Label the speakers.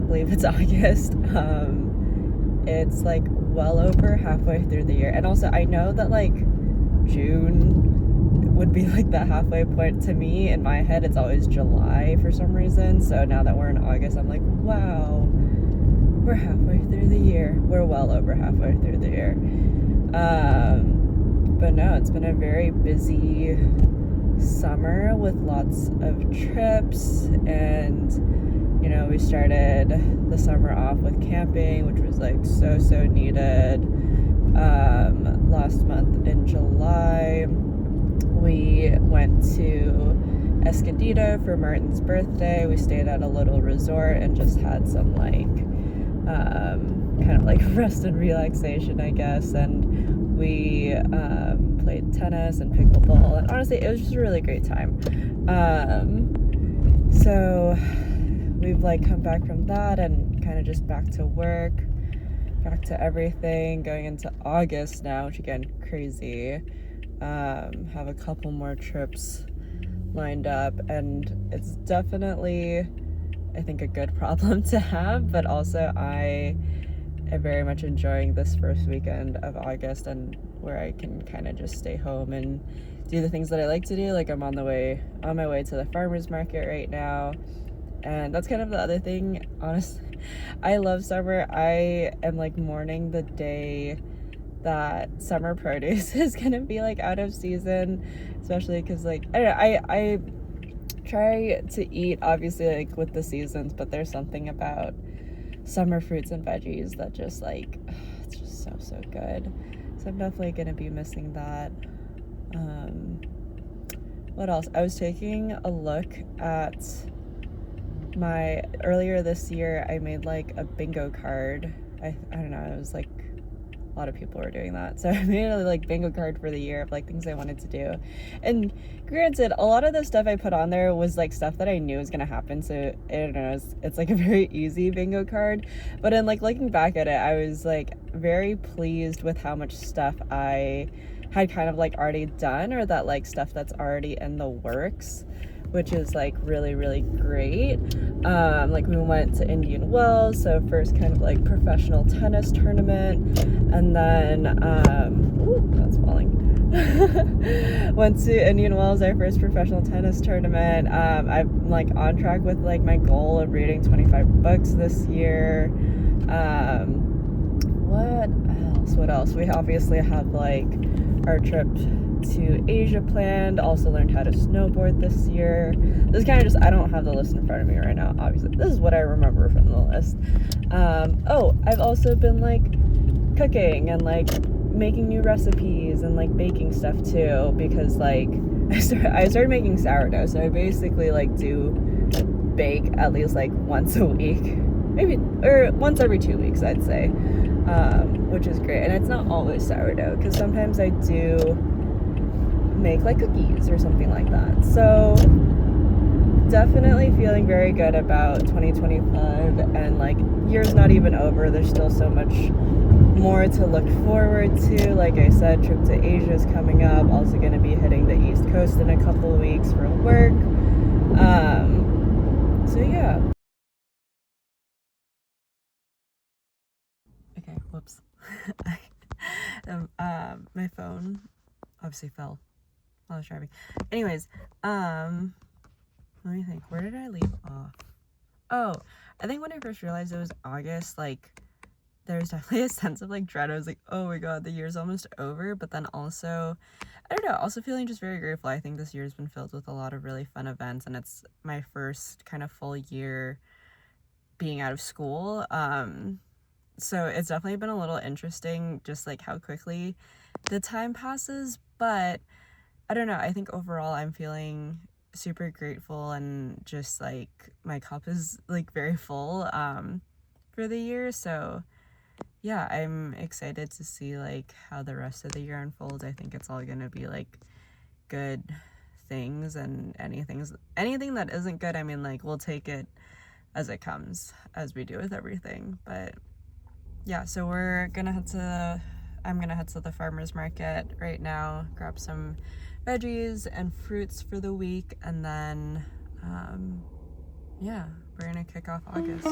Speaker 1: can't believe it's August. It's like well over halfway through the year. And also I know that like June would be like the halfway point. To me, in my head, it's always July for some reason. So now that we're in August, I'm like, wow, we're halfway through the year. We're well over halfway through the year. But no, it's been a very busy summer with lots of trips, and you know, we started the summer off with camping, which was like so needed. Last month in July, we went to Escondido for Martin's birthday. We stayed at a little resort and just had some like kind of like rest and relaxation, I guess. And we played tennis and pickleball, and honestly it was just a really great time. So we've like come back from that and kind of just back to work, back to everything, going into August now, which again, crazy. Have a couple more trips lined up, and it's definitely, I think, a good problem to have, but also I am very much enjoying this first weekend of August, and where I can kind of just stay home and do the things that I like to do. Like I'm on my way to the farmer's market right now, and that's kind of the other thing. Honestly, I love summer. I am like mourning the day that summer produce is gonna be like out of season, especially because like I don't know, I try to eat obviously like with the seasons, but there's something about summer fruits and veggies that just like it's just so good. So I'm definitely gonna be missing that. What else? I was taking a look at my earlier this year. I made like a bingo card. I don't know, it was like a lot of people were doing that, so I made a like bingo card for the year of like things I wanted to do. And granted, a lot of the stuff I put on there was like stuff that I knew was gonna happen, so I don't know, it's like a very easy bingo card. But in like looking back at it, I was like very pleased with how much stuff I had kind of like already done, or that like stuff that's already in the works, which is like really great. Like we went to Indian Wells, so first kind of like professional tennis tournament, and then that's falling. Went to Indian Wells, our first professional tennis tournament. I'm like on track with like my goal of reading 25 books this year. What else? We obviously have like our trip to Asia planned. Also learned how to snowboard this year. This is kind of just, I don't have the list in front of me right now, obviously. This is what I remember from the list. I've also been like cooking and like making new recipes and like baking stuff too, because like I started making sourdough, so I basically like do bake at least like once a week, maybe, or once every 2 weeks, I'd say, which is great. And it's not always sourdough, because sometimes I do make like cookies or something like that. So definitely feeling very good about 2025, and like year's not even over. There's still so much more to look forward to. Like I said, trip to Asia is coming up. Also going to be hitting the East Coast in a couple of weeks for work. So yeah. Okay, whoops. My phone obviously fell while I was driving. Anyways, let me think. Where did I leave off? Oh, I think when I first realized it was August, like there was definitely a sense of like dread. I was like, oh my god, the year's almost over. But then also, I don't know, also feeling just very grateful. I think this year's been filled with a lot of really fun events, and it's my first kind of full year being out of school. So it's definitely been a little interesting just like how quickly the time passes. But I don't know, I think overall I'm feeling super grateful, and just like my cup is like very full for the year. So yeah, I'm excited to see like how the rest of the year unfolds. I think it's all gonna be like good things, and anything that isn't good, I mean, like we'll take it as it comes, as we do with everything. But yeah, so I'm gonna head to the farmer's market right now, grab some veggies and fruits for the week, and then yeah, we're gonna kick off August.